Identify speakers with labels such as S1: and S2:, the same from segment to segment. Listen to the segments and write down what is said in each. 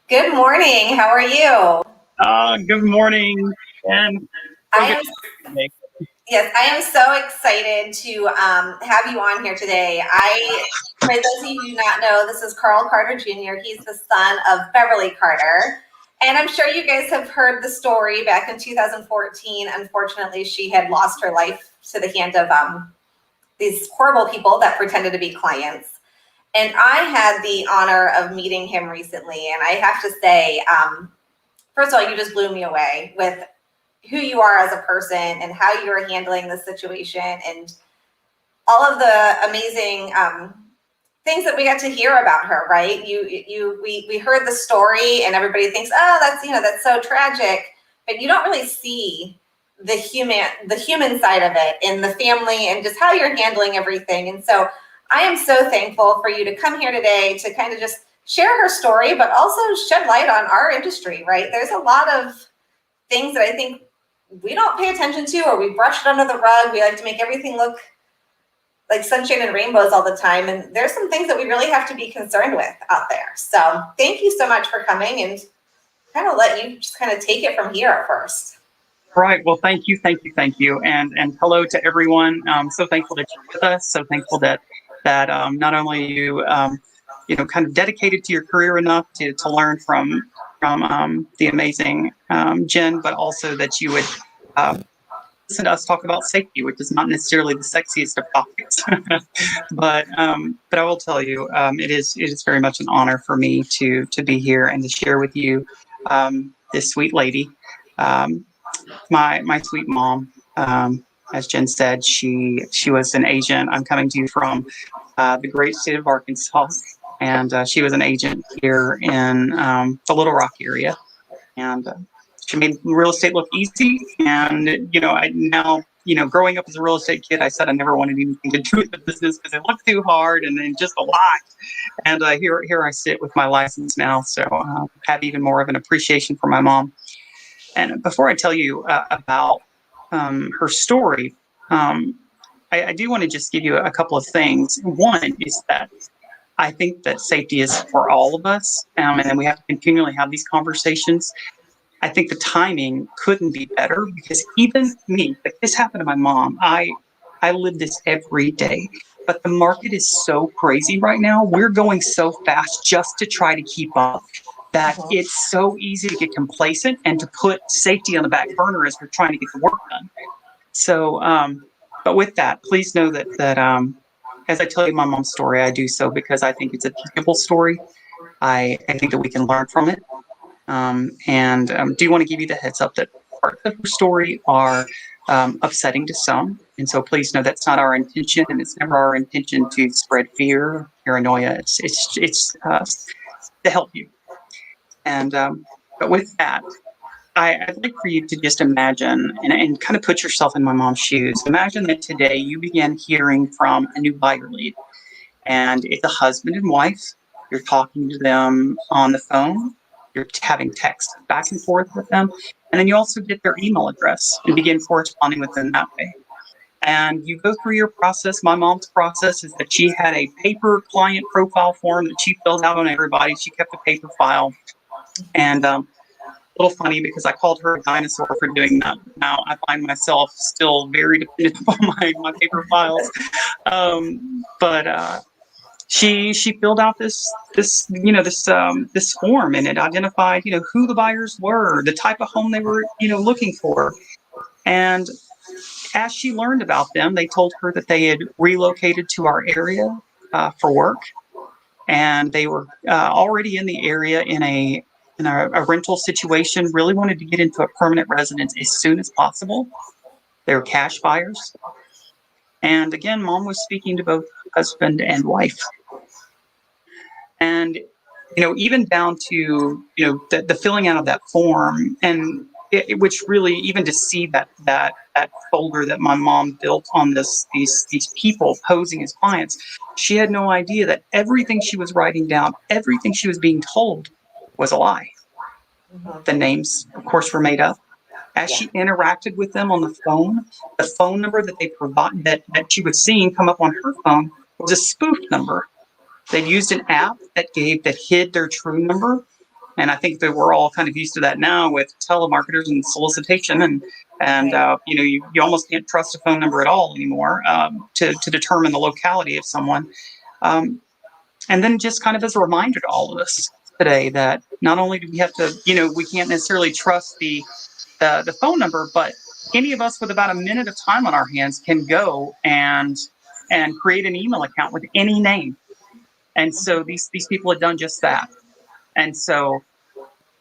S1: Good morning. How are you?
S2: Good morning, and so
S1: I
S2: good
S1: am,
S2: today.
S1: yes, I am so excited to have you on here today. For those of you who do not know, this is Carl Carter Jr. He's the son of Beverly Carter. And I'm sure you guys have heard the story back in 2014. Unfortunately, she had lost her life to the hand of these horrible people that pretended to be clients. And I had the honor of meeting him recently. And I have to say, first of all, you just blew me away with who you are as a person and how you are handling the situation and all of the amazing things that we got to hear about her. Right? We heard the story and everybody thinks, oh, that's so tragic, but you don't really see the human side of it and the family and just how you're handling everything. And so I am so thankful for you to come here today to kind of just share her story, but also shed light on our industry. Right? There's a lot of things that I think we don't pay attention to, or we brush it under the rug. We like to make everything look like sunshine and rainbows all the time. And there's some things that we really have to be concerned with out there. So thank you so much for coming, and kind of let you just kind of take it from here at first.
S2: Right. Well, thank you, and hello to everyone. So thankful that you're with us. So thankful that not only you kind of dedicated to your career enough to learn from the amazing Jen, but also that you would listen to us talk about safety, which is not necessarily the sexiest of topics. But I will tell you, it is very much an honor for me to be here and to share with you this sweet lady, my sweet mom. As Jen said, she was an agent. I'm coming to you from the great state of Arkansas, and she was an agent here in the Little Rock area, and she made real estate look easy. And I now, growing up as a real estate kid, I said I never wanted anything to do with the business because it looked too hard and then just a lot. And here I sit with my license now, so have even more of an appreciation for my mom. And before I tell you about her story, I do want to just give you a couple of things. One is that I think that safety is for all of us, and then we have to continually have these conversations. I think the timing couldn't be better because even me, if this happened to my mom, I live this every day. But the market is so crazy right now. We're going so fast just to try to keep up that it's so easy to get complacent and to put safety on the back burner as we're trying to get the work done. So, but with that, please know that as I tell you my mom's story, I do so because I think it's a teachable story. I think that we can learn from it. And do want to give you the heads up that parts of her story are upsetting to some. And so please know that's not our intention, and it's never our intention to spread fear, paranoia. It's to help you. And but with that, I'd like for you to just imagine and kind of put yourself in my mom's shoes. Imagine that today you began hearing from a new buyer lead, and it's a husband and wife. You're talking to them on the phone. You're having text back and forth with them. And then you also get their email address and begin corresponding with them that way. And you go through your process. My mom's process is that she had a paper client profile form that she filled out on everybody. She kept a paper file. And a little funny because I called her a dinosaur for doing that. Now I find myself still very dependent upon my paper files. But she filled out this form, and it identified who the buyers were, the type of home they were looking for. And as she learned about them, they told her that they had relocated to our area for work, and they were already in the area in a rental situation, really wanted to get into a permanent residence as soon as possible. They were cash buyers. And again, mom was speaking to both husband and wife. And even down to the filling out of that form, and which really, even to see that folder that my mom built on these people posing as clients, she had no idea that everything she was writing down, everything she was being told, was a lie. The names, of course, were made up. As she interacted with them on the phone number that they provide that she was seeing come up on her phone was a spoof number. They'd used an app that hid their true number, And I think that we're all kind of used to that now with telemarketers and solicitation, and you almost can't trust a phone number at all anymore to determine the locality of someone. And then just kind of as a reminder to all of us today that not only do we have to, we can't necessarily trust the phone number, but any of us with about a minute of time on our hands can go and create an email account with any name. And so these people had done just that. And so,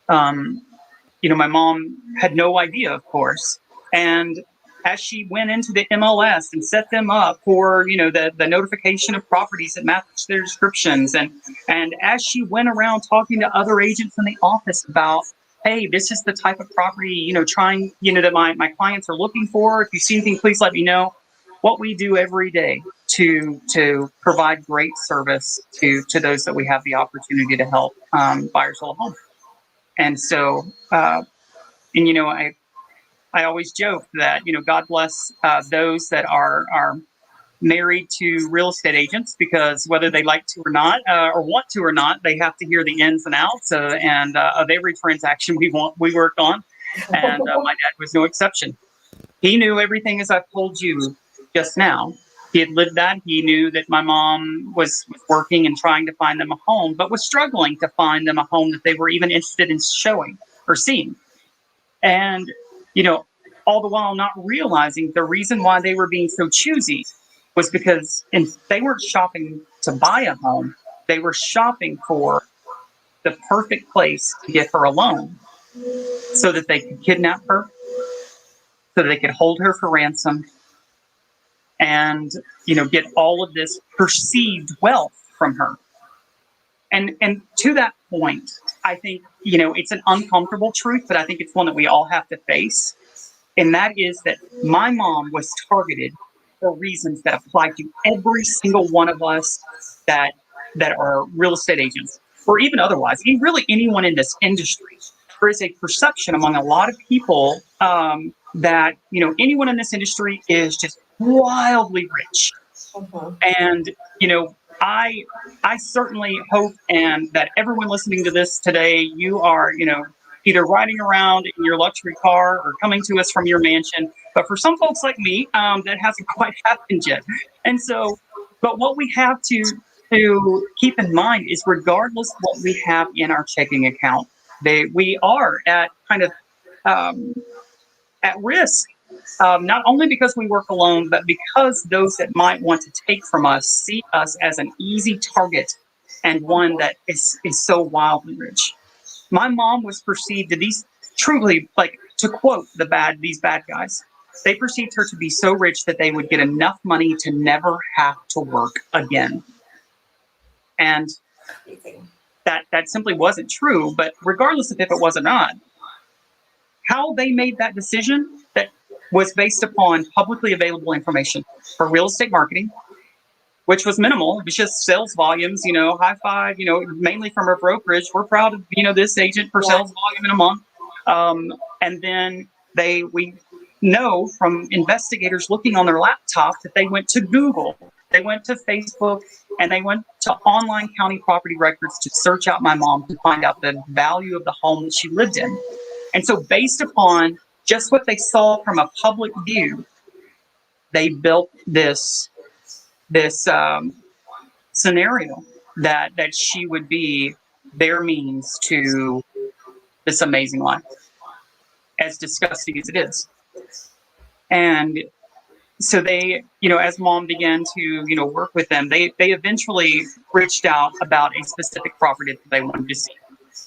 S2: my mom had no idea, of course. And as she went into the MLS and set them up for, the notification of properties that match their descriptions, and as she went around talking to other agents in the office about, hey, this is the type of property, that my clients are looking for. If you see anything, please let me know. What we do every day to provide great service to those that we have the opportunity to help buy or sell a home. And so, I always joke that, God bless those that are married to real estate agents, because whether they like to or not, or want to or not, they have to hear the ins and outs of every transaction we worked on. And my dad was no exception. He knew everything, as I've told you just now. He had lived that. He knew that my mom was working and trying to find them a home, but was struggling to find them a home that they were even interested in showing or seeing. And, all the while not realizing the reason why they were being so choosy was because they weren't shopping to buy a home. They were shopping for the perfect place to get her a loan so that they could kidnap her, so that they could hold her for ransom, and, get all of this perceived wealth from her. And to that point, I think, it's an uncomfortable truth, but I think it's one that we all have to face. And that is that my mom was targeted for reasons that apply to every single one of us that are real estate agents, or even otherwise, really anyone in this industry. There is a perception among a lot of people that, anyone in this industry is just wildly rich. And, I certainly hope and that everyone listening to this today, you are, either riding around in your luxury car or coming to us from your mansion. But for some folks like me, that hasn't quite happened yet. And so, but what we have to keep in mind is, regardless of what we have in our checking account, we are at kind of at risk. Not only because we work alone, but because those that might want to take from us see us as an easy target and one that is so wildly rich. My mom was perceived to these truly, like, to quote these bad guys, they perceived her to be so rich that they would get enough money to never have to work again. And that simply wasn't true. But regardless of if it was or not, how they made that decision that was based upon publicly available information for real estate marketing, which was minimal. It was just sales volumes, high five, mainly from our brokerage. We're proud of, this agent for sales volume in a month. And then we know from investigators looking on their laptop that they went to Google, they went to Facebook, and they went to online county property records to search out my mom to find out the value of the home that she lived in. And so based upon just what they saw from a public view, they built this scenario that she would be their means to this amazing life, as disgusting as it is. And so they, as mom began to, work with them, they eventually reached out about a specific property that they wanted to see.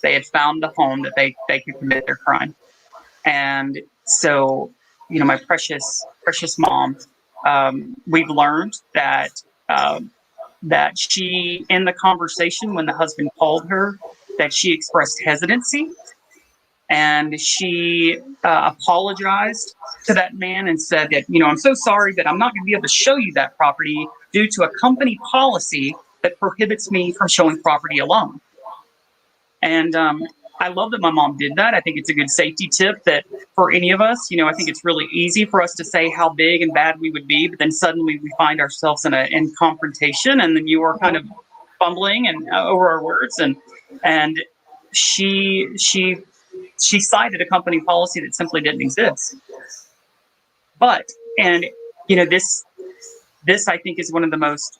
S2: They had found the home that they could commit their crime. And so, my precious mom, we've learned that she, in the conversation when the husband called her, that she expressed hesitancy, and she apologized to that man and said that, I'm so sorry, but I'm not going to be able to show you that property due to a company policy that prohibits me from showing property alone. And I love that my mom did that. I think it's a good safety tip that for any of us, I think it's really easy for us to say how big and bad we would be, but then suddenly we find ourselves in confrontation, and then you are kind of fumbling and over our words. And she cited a company policy that simply didn't exist. But, and, this I think is one of the most,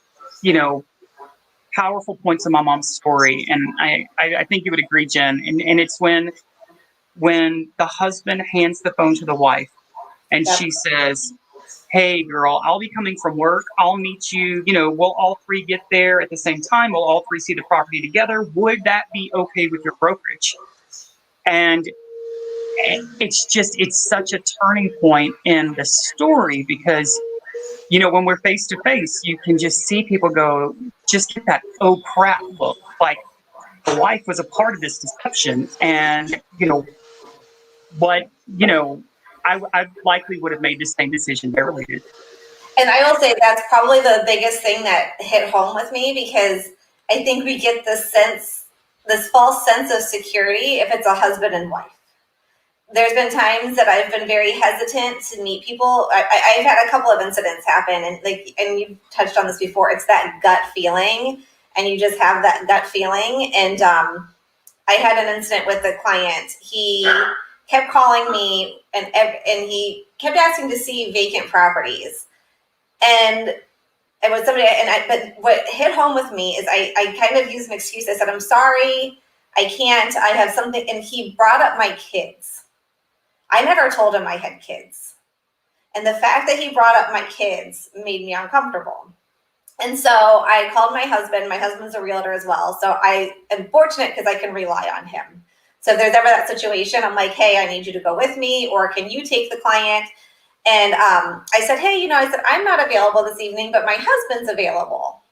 S2: powerful points of my mom's story. And I think you would agree, Jen. And it's when the husband hands the phone to the wife and
S1: Yep.
S2: she says, "Hey girl, I'll be coming from work. I'll meet you. We'll all three get there at the same time. We'll all three see the property together. Would that be okay with your brokerage?" And it's such a turning point in the story because, when we're face to face, you can just see people go, just get that oh crap look. Like the wife was a part of this deception. And, what, I likely would have made the same decision Beverly did.
S1: And I will say that's probably the biggest thing that hit home with me, because I think we get this false sense of security if it's a husband and wife. There's been times that I've been very hesitant to meet people. I've had a couple of incidents happen, and you've touched on this before. It's that gut feeling, and you just have that gut feeling. And I had an incident with a client. He kept calling me, and he kept asking to see vacant properties. And it was somebody, but what hit home with me is I kind of used an excuse. I said, "I'm sorry, I can't. I have something." And he brought up my kids. I never told him I had kids. And the fact that he brought up my kids made me uncomfortable. And so I called my husband. My husband's a realtor as well. So I am fortunate because I can rely on him. So if there's ever that situation, I'm like, "Hey, I need you to go with me, or can you take the client?" And I said, "Hey, I'm not available this evening, but my husband's available."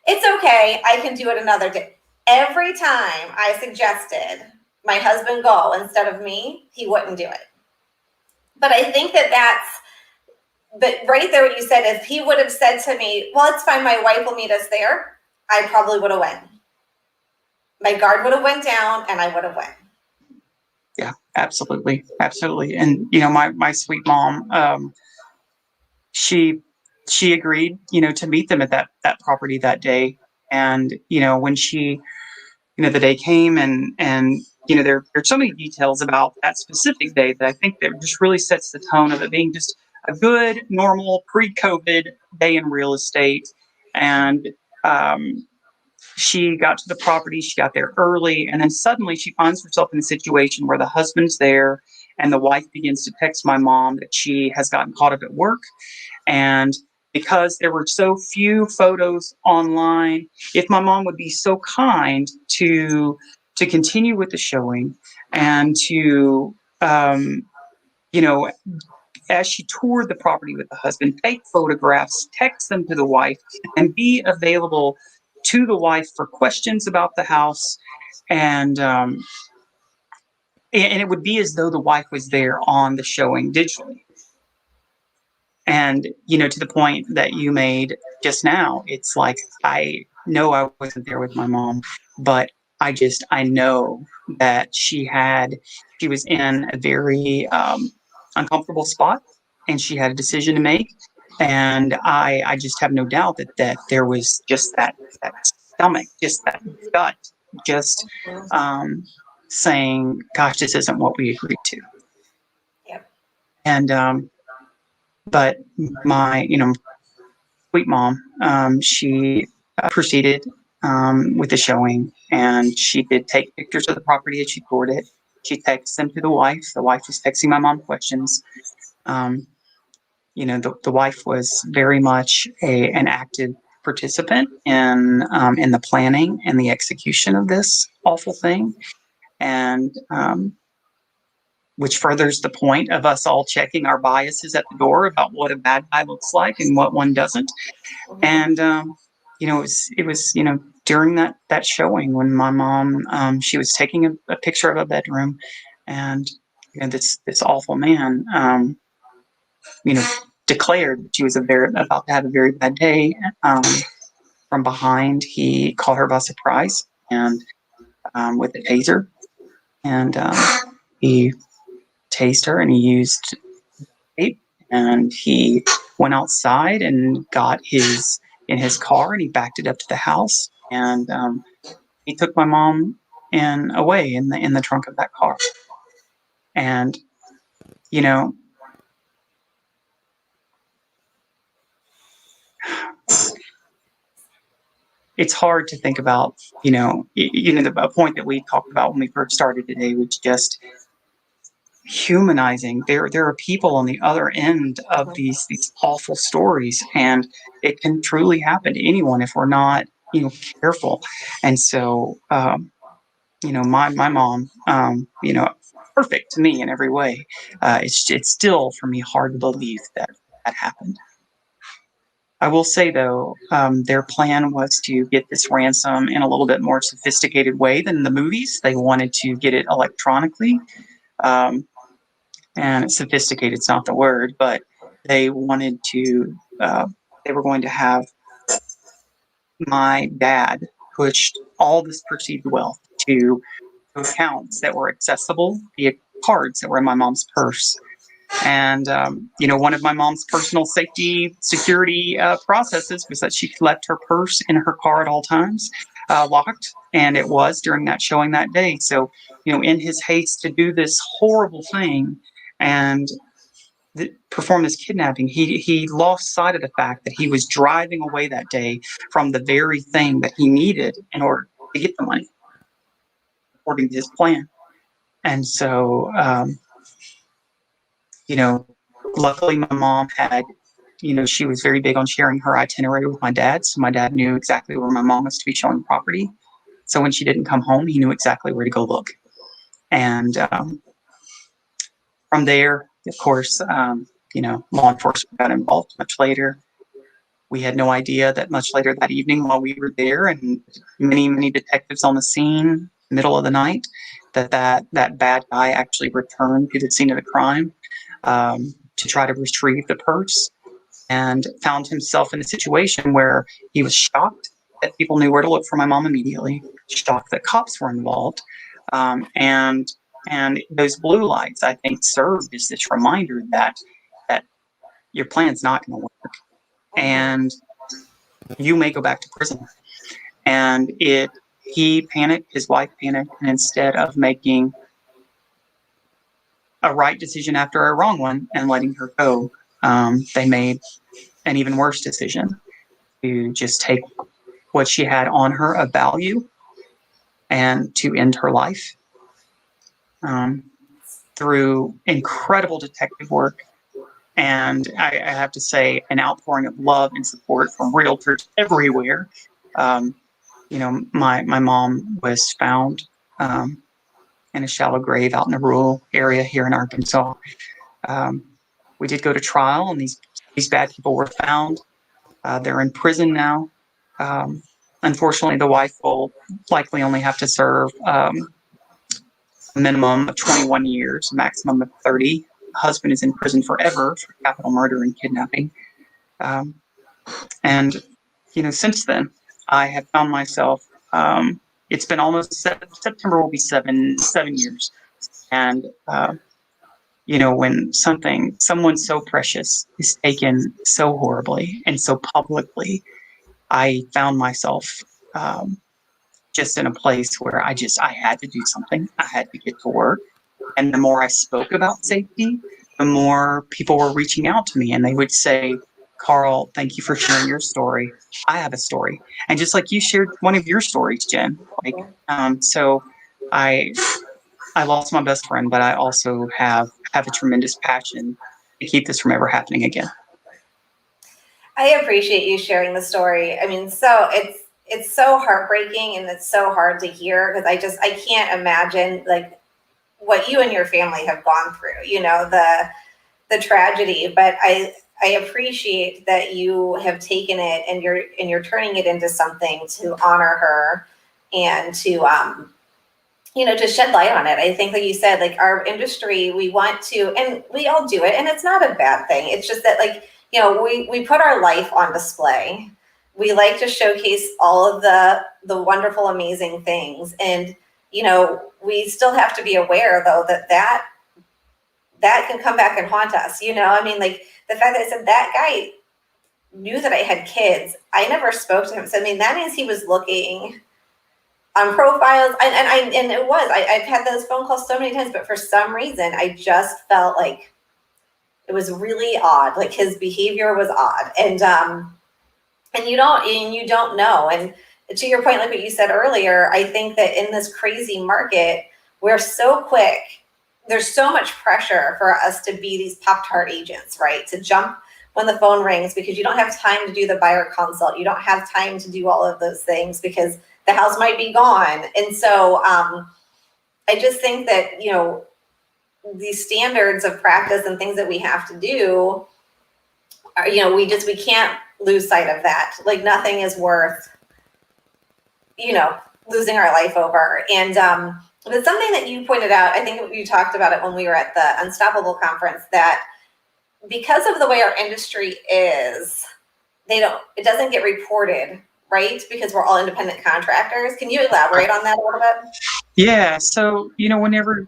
S1: "It's okay. I can do it another day." Every time I suggested my husband go instead of me, he wouldn't do it. But I think but right there what you said, if he would have said to me, "Well, it's fine, my wife will meet us there," I probably would have went. My guard would have went down and I would have went.
S2: Yeah, absolutely. Absolutely. And, my sweet mom, she agreed, to meet them at that property that day. And, when the day came and, there's so many details about that specific day that I think that just really sets the tone of it being just a good, normal, pre-COVID day in real estate. And, she got to the property, she got there early, and then suddenly she finds herself in a situation where the husband's there and the wife begins to text my mom that she has gotten caught up at work. And because there were so few photos online, if my mom would be so kind to continue with the showing and to, as she toured the property with the husband, take photographs, text them to the wife, and be available to the wife for questions about the house. And it would be as though the wife was there on the showing digitally. And, to the point that you made just now, it's like, I know I wasn't there with my mom, but I know that she was in a very uncomfortable spot, and she had a decision to make. And I just have no doubt that there was just that stomach, just that gut, just saying, "Gosh, this isn't what we agreed to."
S1: Yep.
S2: And but my sweet mom, she proceeded with the showing, and she did take pictures of the property as she toured it. She texted them to the wife. The wife was texting my mom questions. The wife was very much an active participant in the planning and the execution of this awful thing, and which furthers the point of us all checking our biases at the door about what a bad guy looks like and what one doesn't.
S1: Mm-hmm.
S2: And it was during that showing when my mom, she was taking a picture of a bedroom, and this awful man declared she was about to have a very bad day. From behind, he caught her by surprise and with a taser, and he tased her, and he used tape, and he went outside and got in his car, and he backed it up to the house, and he took my mom away in the trunk of that car. And, you know, it's hard to think about, the point that we talked about when we first started today was just humanizing. There are people on the other end of these awful stories, and it can truly happen to anyone if we're not, careful. And so, my mom, perfect to me in every way. It's still for me hard to believe that happened. I will say though, their plan was to get this ransom in a little bit more sophisticated way than the movies. They wanted to get it electronically. And sophisticated's not the word, but they wanted to, they were going to have my dad pushed all this perceived wealth to accounts that were accessible via cards that were in my mom's purse. And, one of my mom's personal security processes was that she left her purse in her car at all times, locked. And it was during that showing that day. So, in his haste to do this horrible thing and perform this kidnapping, he lost sight of the fact that he was driving away that day from the very thing that he needed in order to get the money, according to his plan. And so, luckily my mom had, she was very big on sharing her itinerary with my dad. So my dad knew exactly where my mom was to be showing property. So when she didn't come home, he knew exactly where to go look. And from there, of course, law enforcement got involved much later. We had no idea that much later that evening while we were there and many, many detectives on the scene, middle of the night, that bad guy actually returned to the scene of the crime to try to retrieve the purse, and found himself in a situation where he was shocked that people knew where to look for my mom immediately, shocked that cops were involved, and those blue lights, I think, served as this reminder that your plan's not going to work, and you may go back to prison. And he panicked, his wife panicked, and instead of making a right decision after a wrong one and letting her go, they made an even worse decision to just take what she had on her of value and to end her life. Through incredible detective work, and I have to say, an outpouring of love and support from realtors everywhere. My mom was found in a shallow grave out in a rural area here in Arkansas. We did go to trial, and these bad people were found. They're in prison now. Unfortunately, the wife will likely only have to serve a minimum of 21 years, maximum of 30. The husband is in prison forever for capital murder and kidnapping. And since then, I have found myself. It's been almost September will be seven years, and when someone so precious is taken so horribly and so publicly, I found myself just in a place where I had to do something. I had to get to work. And the more I spoke about safety, the more people were reaching out to me, and they would say, Carl, thank you for sharing your story. I have a story. And just like you shared one of your stories, Jen, so I lost my best friend, but I also have a tremendous passion to keep this from ever happening again.
S1: I appreciate you sharing the story. I mean, it's so heartbreaking, and it's so hard to hear, because I can't imagine like what you and your family have gone through, the tragedy. But I appreciate that you have taken it and you're turning it into something to honor her and to to shed light on it. I think, like you said, like our industry, we want to, and we all do it, and it's not a bad thing. It's just that, like, we put our life on display. We like to showcase all of the wonderful, amazing things. And, we still have to be aware, though, that can come back and haunt us. I mean, like the fact that I said that guy knew that I had kids. I never spoke to him. So, I mean, that means he was looking on profiles, and it was, I've had those phone calls so many times, but for some reason, I just felt like it was really odd. Like his behavior was odd, and you don't know. And to your point, like what you said earlier, I think that in this crazy market, we're so quick. There's so much pressure for us to be these Pop-Tart agents, right? To jump when the phone rings because you don't have time to do the buyer consult. You don't have time to do all of those things because the house might be gone. And so I just think that, these standards of practice and things that we have to do are, we can't lose sight of that. Like nothing is worth, losing our life over. And but something that you pointed out, I think you talked about it when we were at the Unstoppable conference, that because of the way our industry is, it doesn't get reported, right? Because we're all independent contractors. Can you elaborate on that a little bit?
S2: Yeah. So, whenever,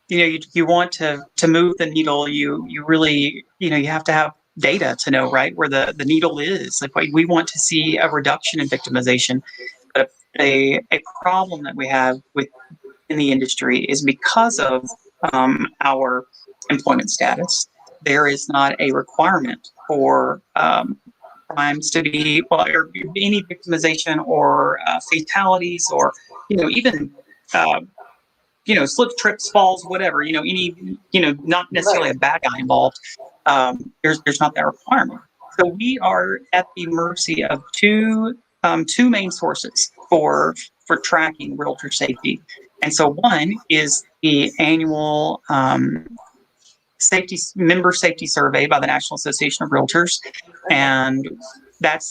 S2: you want to move the needle, you really, you have to have data to know, right, where the needle is. Like we want to see a reduction in victimization. But a problem that we have in the industry is because of our employment status, there is not a requirement for crimes to be, or any victimization or fatalities or, even, slips, trips, falls, whatever, not necessarily a bad guy involved. There's not that requirement. So we are at the mercy of two main sources for tracking realtor safety. And so one is the annual member safety survey by the National Association of Realtors, and that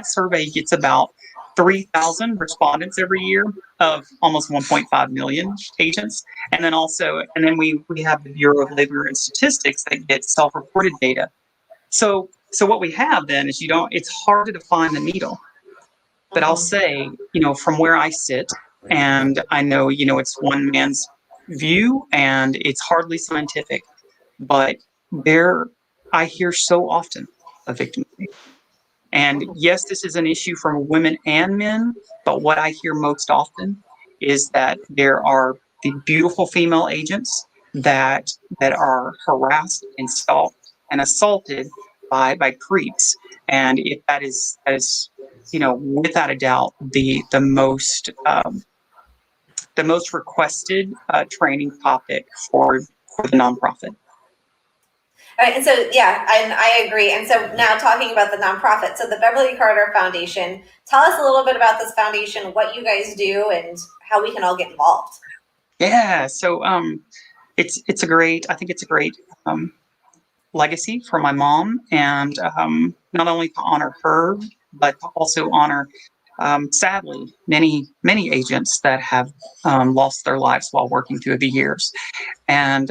S2: survey gets about 3,000 respondents every year of almost 1.5 million agents. And then we have the Bureau of Labor and Statistics that gets self-reported data. So what we have then is it's hard to define the needle. But I'll say, from where I sit, and I know, it's one man's view and it's hardly scientific, but I hear so often of victimization. And yes, this is an issue for women and men, but what I hear most often is that there are the beautiful female agents that are harassed and stalked and assaulted by creeps. And if that is without a doubt the most requested training topic for the nonprofit.
S1: All right, and so and I agree. And so now talking about the nonprofit, so the Beverly Carter Foundation, tell us a little bit about this foundation, what you guys do, and how we can all get involved.
S2: Yeah, so it's a great legacy for my mom, and not only to honor her, but to also honor, sadly, many agents that have lost their lives while working through the years. And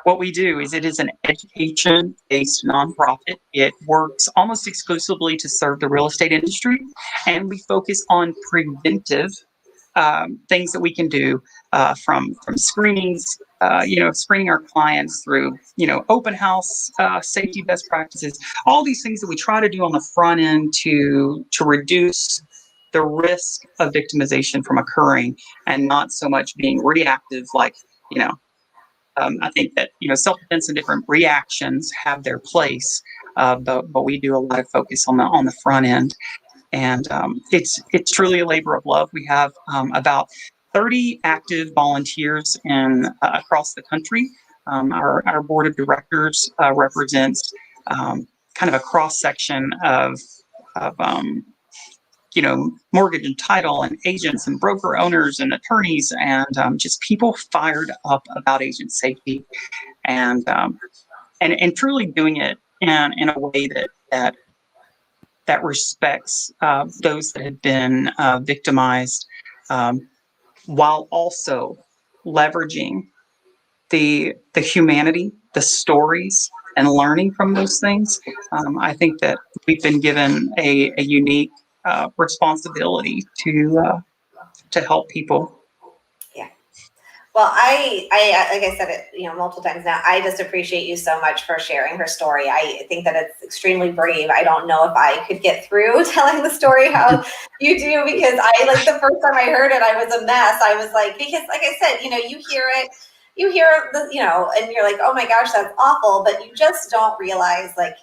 S2: what we do is it is an education-based nonprofit. It works almost exclusively to serve the real estate industry, and we focus on preventive things that we can do, from screenings, screening our clients through, open house, safety best practices, all these things that we try to do on the front end to reduce the risk of victimization from occurring, and not so much being reactive, like, I think that, self-defense and different reactions have their place, but we do a lot of focus on the front end. And it's truly a labor of love. We have about 30 active volunteers across the country. Our board of directors represents kind of a cross section of mortgage and title and agents and broker owners and attorneys, and just people fired up about agent safety, and truly doing it in a way that respects those that have been victimized, while also leveraging the humanity, the stories, and learning from those things. I think that we've been given a unique responsibility to help people.
S1: Yeah. Well, I like I said it, multiple times now. I just appreciate you so much for sharing her story. I think that it's extremely brave. I don't know if I could get through telling the story how you do, because like the first time I heard it, I was a mess. I was like, because like I said, you hear it, and you're like, oh my gosh, that's awful, but you just don't realize, like,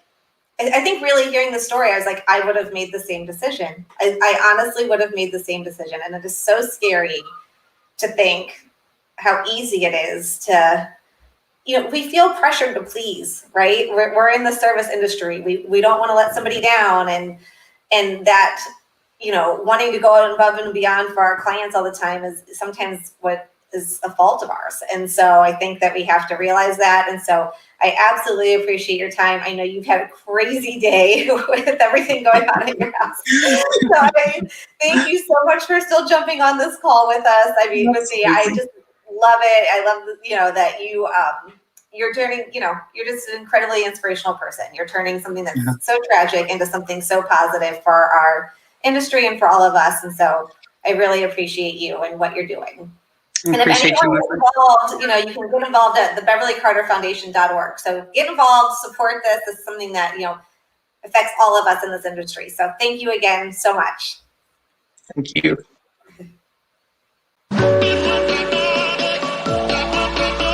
S1: I think really hearing the story, I was like, I would have made the same decision. I honestly would have made the same decision, and it is so scary to think how easy it is to, we feel pressured to please, right? We're in the service industry. We don't want to let somebody down, and that, wanting to go above and beyond for our clients all the time is sometimes what is a fault of ours. And so I think that we have to realize that. And so I absolutely appreciate your time. I know you've had a crazy day with everything going on in your house. So thank you so much for still jumping on this call with us. I mean, with me, I just love it. I love, that you're turning, you're just an incredibly inspirational person. You're turning something that's so tragic into something so positive for our industry and for all of us. And so I really appreciate you and what you're doing. And if anyone is involved, you can get involved at the BeverlyCarterFoundation.org. So get involved, support this. This is something that, affects all of us in this industry. So thank you again so much.
S2: Thank you.